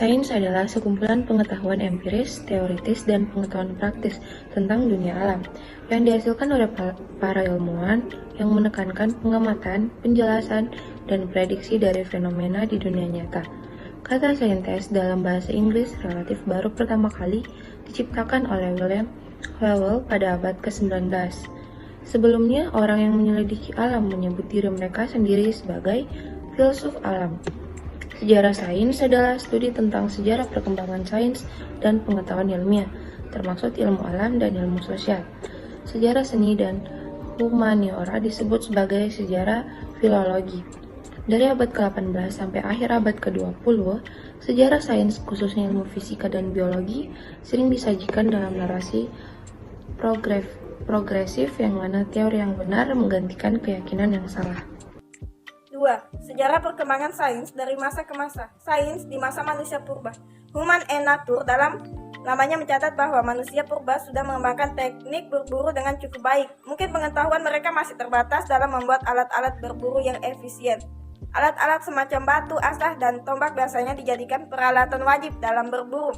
Sains adalah sekumpulan pengetahuan empiris, teoritis, dan pengetahuan praktis tentang dunia alam yang dihasilkan oleh para ilmuwan yang menekankan pengamatan, penjelasan, dan prediksi dari fenomena di dunia nyata. Kata saintis dalam bahasa Inggris relatif baru pertama kali diciptakan oleh William Howell pada abad ke-19. Sebelumnya, orang yang menyelidiki alam menyebut diri mereka sendiri sebagai filsuf alam. Sejarah sains adalah studi tentang sejarah perkembangan sains dan pengetahuan ilmiah, termasuk ilmu alam dan ilmu sosial. Sejarah seni dan humaniora disebut sebagai sejarah filologi. Dari abad ke-18 sampai akhir abad ke-20, sejarah sains, khususnya ilmu fisika dan biologi, sering disajikan dalam narasi progresif yang mana teori yang benar menggantikan keyakinan yang salah. 2. Sejarah perkembangan sains dari masa ke masa. Sains di masa manusia purba. Human and Nature dalam namanya mencatat bahwa manusia purba sudah mengembangkan teknik berburu dengan cukup baik. Mungkin pengetahuan mereka masih terbatas dalam membuat alat-alat berburu yang efisien. Alat-alat semacam batu, asah, dan tombak biasanya dijadikan peralatan wajib dalam berburu.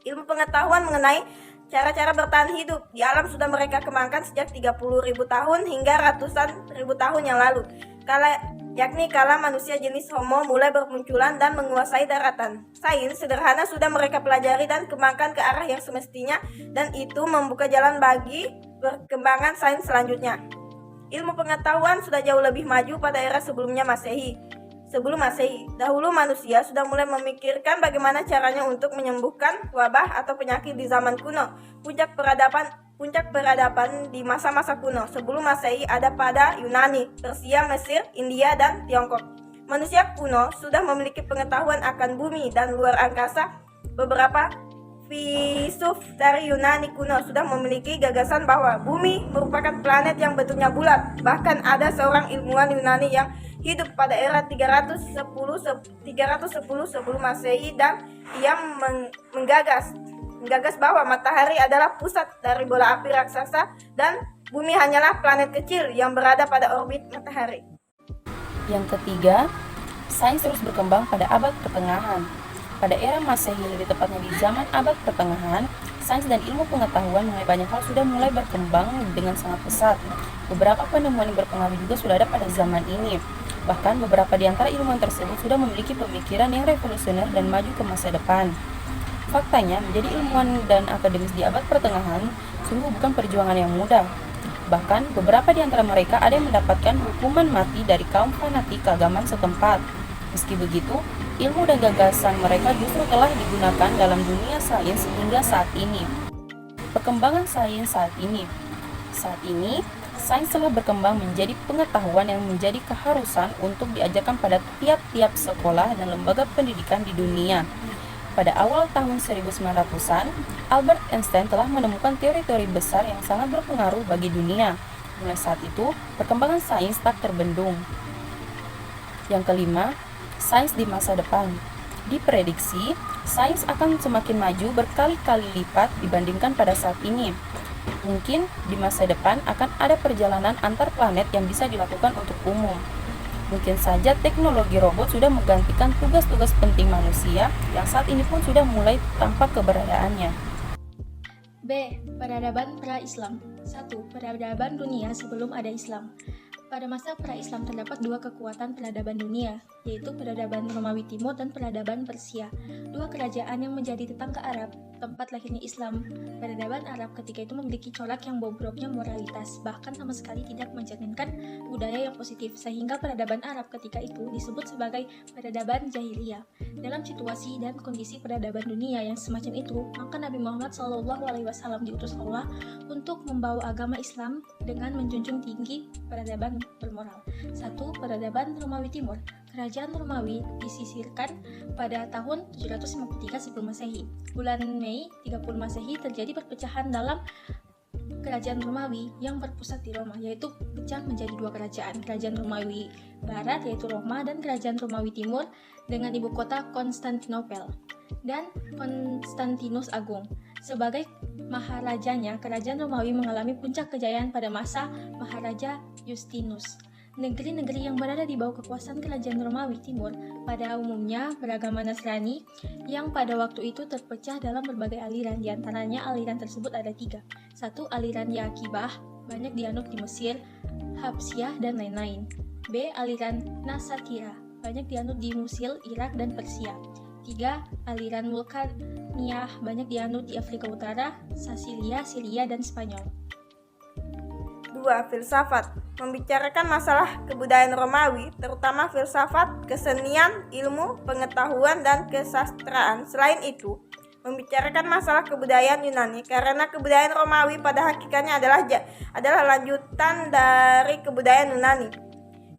Ilmu pengetahuan mengenai cara-cara bertahan hidup di alam sudah mereka kembangkan sejak 30.000 tahun hingga ratusan ribu tahun yang lalu. Yakni kala manusia jenis Homo mulai bermunculan dan menguasai daratan. Sains sederhana sudah mereka pelajari dan kembangkan ke arah yang semestinya, dan itu membuka jalan bagi perkembangan sains selanjutnya. Ilmu pengetahuan sudah jauh lebih maju pada era sebelum Masehi. Dahulu manusia sudah mulai memikirkan bagaimana caranya untuk menyembuhkan wabah atau penyakit di zaman kuno. Puncak peradaban di masa-masa kuno sebelum Masehi ada pada Yunani, Persia, Mesir, India, dan Tiongkok. Manusia kuno sudah memiliki pengetahuan akan bumi dan luar angkasa. Beberapa filsuf dari Yunani kuno sudah memiliki gagasan bahwa bumi merupakan planet yang bentuknya bulat. Bahkan ada seorang ilmuwan Yunani yang hidup pada era 310 sebelum Masehi, dan ia menggagas bahwa matahari adalah pusat dari bola api raksasa dan bumi hanyalah planet kecil yang berada pada orbit matahari. Yang ketiga, sains terus berkembang pada abad pertengahan. Pada era Masehi, lebih tepatnya di zaman abad pertengahan, sains dan ilmu pengetahuan mengenai banyak hal sudah mulai berkembang dengan sangat pesat. Beberapa penemuan yang berpengaruh juga sudah ada pada zaman ini. Bahkan beberapa di antara ilmuwan tersebut sudah memiliki pemikiran yang revolusioner dan maju ke masa depan. Faktanya, menjadi ilmuwan dan akademis di abad pertengahan sungguh bukan perjuangan yang mudah. Bahkan, beberapa di antara mereka ada yang mendapatkan hukuman mati dari kaum fanatik keagamaan setempat. Meski begitu, ilmu dan gagasan mereka justru telah digunakan dalam dunia sains hingga saat ini. Perkembangan sains saat ini, sains telah berkembang menjadi pengetahuan yang menjadi keharusan untuk diajarkan pada tiap-tiap sekolah dan lembaga pendidikan di dunia. Pada awal tahun 1900-an, Albert Einstein telah menemukan teori-teori besar yang sangat berpengaruh bagi dunia. Mulai saat itu, perkembangan sains tak terbendung. Yang kelima, sains di masa depan. Diprediksi, sains akan semakin maju berkali-kali lipat dibandingkan pada saat ini. Mungkin di masa depan akan ada perjalanan antar planet yang bisa dilakukan untuk umum. Mungkin saja teknologi robot sudah menggantikan tugas-tugas penting manusia yang saat ini pun sudah mulai tampak keberadaannya. B. Peradaban pra-Islam. 1. Peradaban dunia sebelum ada Islam. Pada masa pra-Islam terdapat dua kekuatan peradaban dunia, yaitu peradaban Romawi Timur dan peradaban Persia, dua kerajaan yang menjadi tetangga Arab, tempat lahirnya Islam. Peradaban Arab ketika itu memiliki corak yang bobroknya moralitas, bahkan sama sekali tidak mencerminkan budaya yang positif, sehingga peradaban Arab ketika itu disebut sebagai peradaban jahiliyah. Dalam situasi dan kondisi peradaban dunia yang semacam itu, maka Nabi Muhammad SAW diutus Allah untuk membawa agama Islam dengan menjunjung tinggi peradaban bermoral. 1. Peradaban Romawi Timur. Kerajaan Romawi disisirkan pada tahun 753 sebelum Masehi. Bulan Mei 30 Masehi terjadi perpecahan dalam kerajaan Romawi yang berpusat di Roma, yaitu pecah menjadi dua kerajaan Romawi Barat yaitu Roma dan kerajaan Romawi Timur dengan ibu kota Konstantinopel dan Konstantinus Agung. Sebagai maharajanya, kerajaan Romawi mengalami puncak kejayaan pada masa Maharaja Justinus. Negeri-negeri yang berada di bawah kekuasaan kerajaan Romawi Timur pada umumnya beragama Nasrani yang pada waktu itu terpecah dalam berbagai aliran. Di antaranya aliran tersebut ada 3. 1. Aliran Yaqibah, banyak dianut di Mesir, Habsyah, dan lain-lain. B. Aliran Nasakira, banyak dianut di Musil, Irak, dan Persia. 3. Aliran Vulkaniyah, banyak dianut di Afrika Utara, Sasilia, Syria, dan Spanyol. 2. Filsafat, membicarakan masalah kebudayaan Romawi, terutama filsafat, kesenian, ilmu, pengetahuan, dan kesastraan. Selain itu, membicarakan masalah kebudayaan Yunani, karena kebudayaan Romawi pada hakikatnya adalah lanjutan dari kebudayaan Yunani.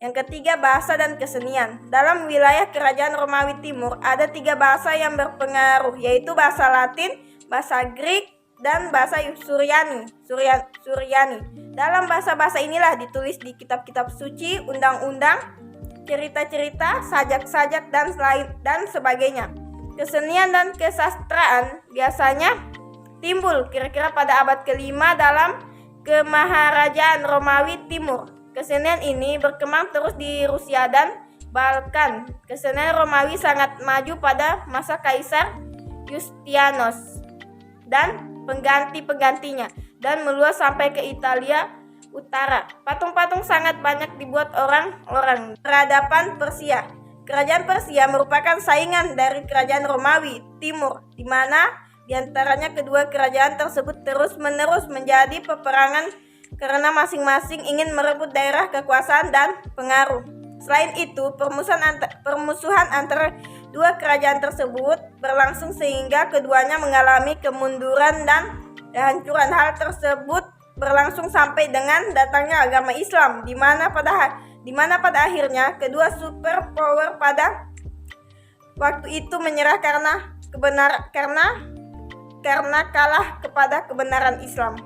Yang ketiga, bahasa dan kesenian. Dalam wilayah kerajaan Romawi Timur, ada 3 bahasa yang berpengaruh, yaitu bahasa Latin, bahasa Greek, dan bahasa Suryani. Dalam bahasa-bahasa inilah ditulis di kitab-kitab suci, undang-undang, cerita-cerita, sajak-sajak, dan sebagainya. Kesenian dan kesastraan biasanya timbul kira-kira pada abad ke-5 dalam Kemaharajaan Romawi Timur. Kesenian ini berkembang terus di Rusia dan Balkan. Kesenian Romawi sangat maju pada masa Kaisar Yustianus dan pengganti-penggantinya, dan meluas sampai ke Italia Utara. Patung-patung sangat banyak dibuat orang-orang. Peradaban Persia. Kerajaan Persia merupakan saingan dari kerajaan Romawi Timur, di mana diantaranya kedua kerajaan tersebut terus-menerus menjadi peperangan karena masing-masing ingin merebut daerah kekuasaan dan pengaruh. Selain itu, permusuhan antara dua kerajaan tersebut berlangsung sehingga keduanya mengalami kemunduran dan kehancuran. Hal tersebut berlangsung sampai dengan datangnya agama Islam, di mana pada akhirnya kedua superpower pada waktu itu menyerah karena kalah kepada kebenaran Islam.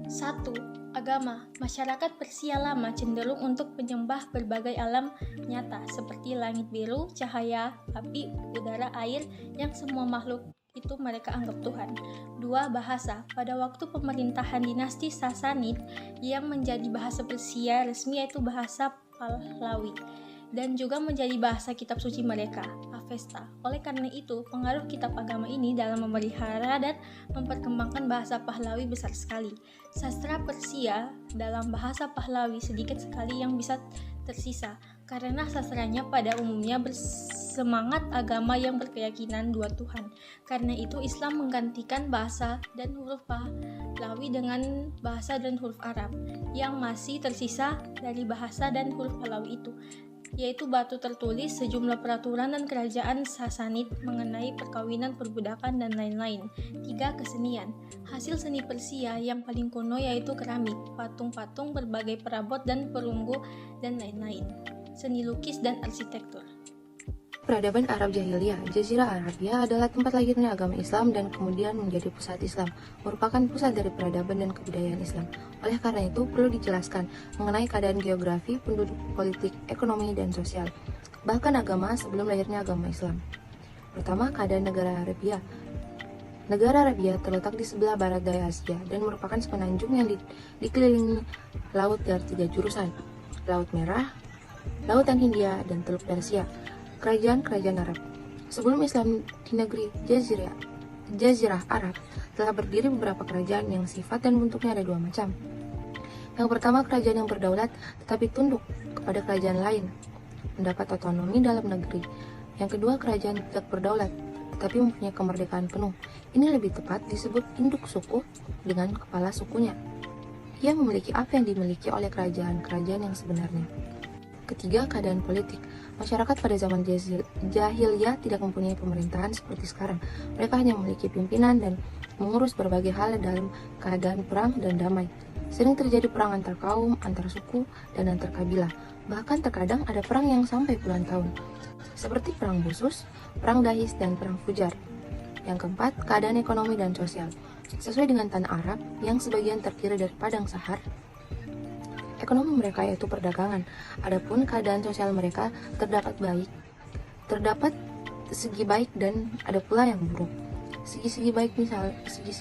1. Agama. Masyarakat Persia lama cenderung untuk menyembah berbagai alam nyata seperti langit biru, cahaya, api, udara, air, yang semua makhluk itu mereka anggap Tuhan. 2. Bahasa. Pada waktu pemerintahan dinasti Sasanid, yang menjadi bahasa Persia resmi yaitu bahasa Pahlavi, dan juga menjadi bahasa kitab suci mereka, Avesta. Oleh karena itu, pengaruh kitab agama ini dalam memelihara dan memperkembangkan bahasa Pahlavi besar sekali. Sastra Persia dalam bahasa Pahlavi sedikit sekali yang bisa tersisa, karena sastranya pada umumnya bersemangat agama yang berkeyakinan dua Tuhan. Karena itu, Islam menggantikan bahasa dan huruf Pahlavi dengan bahasa dan huruf Arab yang masih tersisa dari bahasa dan huruf Pahlavi itu, yaitu batu tertulis, sejumlah peraturan dan kerajaan Sasanid mengenai perkawinan, perbudakan, dan lain-lain. 3. Kesenian. Hasil seni Persia yang paling kuno yaitu keramik, patung-patung, berbagai perabot dan perunggu, dan lain-lain. Seni lukis dan arsitektur. Peradaban Arab Jahiliyah. Jazirah Arabia adalah tempat lahirnya agama Islam dan kemudian menjadi pusat Islam, merupakan pusat dari peradaban dan kebudayaan Islam. Oleh karena itu, perlu dijelaskan mengenai keadaan geografi, penduduk, politik, ekonomi, dan sosial, bahkan agama sebelum lahirnya agama Islam. Pertama, keadaan negara Arabia. Negara Arabia terletak di sebelah barat daya Asia dan merupakan semenanjung yang dikelilingi laut dari 3 jurusan, Laut Merah, Lautan Hindia, dan Teluk Persia. Kerajaan-kerajaan Arab. Sebelum Islam di negeri Jazirah Arab telah berdiri beberapa kerajaan yang sifat dan bentuknya ada 2 macam. Yang pertama, kerajaan yang berdaulat tetapi tunduk kepada kerajaan lain, mendapat otonomi dalam negeri. Yang kedua, kerajaan tidak berdaulat tetapi mempunyai kemerdekaan penuh. Ini lebih tepat disebut induk suku dengan kepala sukunya. Ia memiliki apa yang dimiliki oleh kerajaan-kerajaan yang sebenarnya. Ketiga, keadaan politik. Masyarakat pada zaman jahiliyah tidak mempunyai pemerintahan seperti sekarang. Mereka hanya memiliki pimpinan dan mengurus berbagai hal dalam keadaan perang dan damai. Sering terjadi perang antar kaum, antar suku, dan antar kabilah. Bahkan terkadang ada perang yang sampai puluhan tahun, seperti perang Busus, perang Dahis, dan perang Fujar. Yang keempat, keadaan ekonomi dan sosial. Sesuai dengan tanah Arab yang sebagian terdiri dari padang sahar, ekonomi mereka yaitu perdagangan. Adapun keadaan sosial mereka terdapat segi baik dan ada pula yang buruk. Segi-segi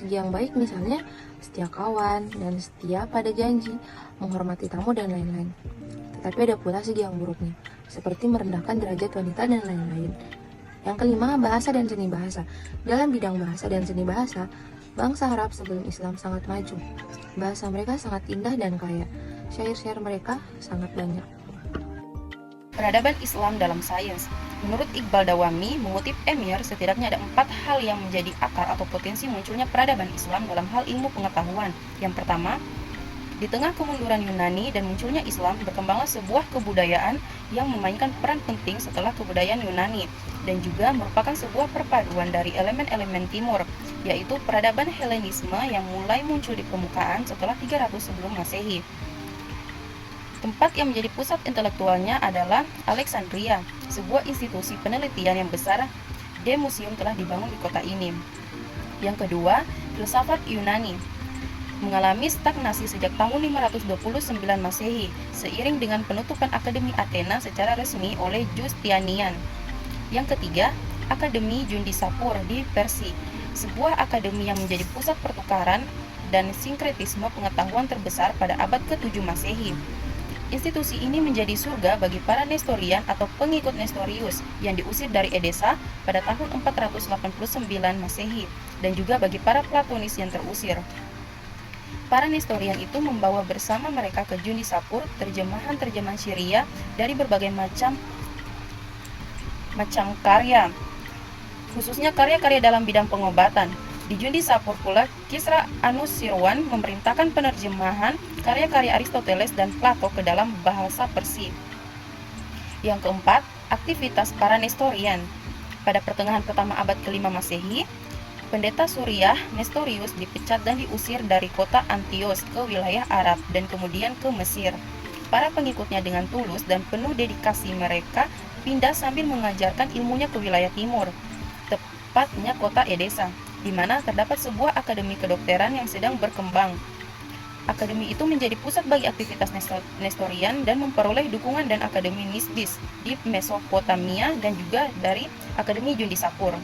yang baik misalnya setia kawan dan setia pada janji, menghormati tamu dan lain-lain. Tetapi ada pula segi yang buruknya, seperti merendahkan derajat wanita dan lain-lain. Yang kelima, bahasa dan seni bahasa. Dalam bidang bahasa dan seni bahasa, bangsa Arab sebelum Islam sangat maju. Bahasa mereka sangat indah dan kaya. Syair-syair mereka sangat banyak. Peradaban Islam dalam sains. Menurut Iqbal Dawami, mengutip Emir, setidaknya ada 4 hal yang menjadi akar atau potensi munculnya peradaban Islam dalam hal ilmu pengetahuan. Yang pertama, di tengah kemunduran Yunani dan munculnya Islam, berkembanglah sebuah kebudayaan yang memainkan peran penting setelah kebudayaan Yunani, dan juga merupakan sebuah perpaduan dari elemen-elemen timur, yaitu peradaban Helenisme yang mulai muncul di permukaan setelah 300 sebelum Masehi. Tempat yang menjadi pusat intelektualnya adalah Alexandria, sebuah institusi penelitian yang besar. Museum telah dibangun di kota ini. Yang kedua, filsafat Yunani mengalami stagnasi sejak tahun 529 Masehi, seiring dengan penutupan Akademi Athena secara resmi oleh Justinian. Yang ketiga, Akademi Jundisapur di Persia, sebuah akademi yang menjadi pusat pertukaran dan sinkretisme pengetahuan terbesar pada abad ke-7 Masehi. Institusi ini menjadi surga bagi para Nestorian atau pengikut Nestorius yang diusir dari Edessa pada tahun 489 Masehi, dan juga bagi para Platonis yang terusir. Para Nestorian itu membawa bersama mereka ke Jundisapur terjemahan-terjemahan Syria dari berbagai macam karya, khususnya karya-karya dalam bidang pengobatan. Di Jundisapur pula, Kisra Anusirwan memerintahkan penerjemahan karya-karya Aristoteles dan Plato ke dalam bahasa Persia. Yang keempat, aktivitas para Nestorian. Pada pertengahan pertama abad ke-5 Masehi, Pendeta Suriah Nestorius dipecat dan diusir dari kota Antioch ke wilayah Arab dan kemudian ke Mesir. Para pengikutnya dengan tulus dan penuh dedikasi mereka pindah sambil mengajarkan ilmunya ke wilayah timur, tepatnya kota Edessa, di mana terdapat sebuah akademi kedokteran yang sedang berkembang. Akademi itu menjadi pusat bagi aktivitas Nestorian dan memperoleh dukungan dan akademi Nisbis di Mesopotamia dan juga dari Akademi Jundisapur.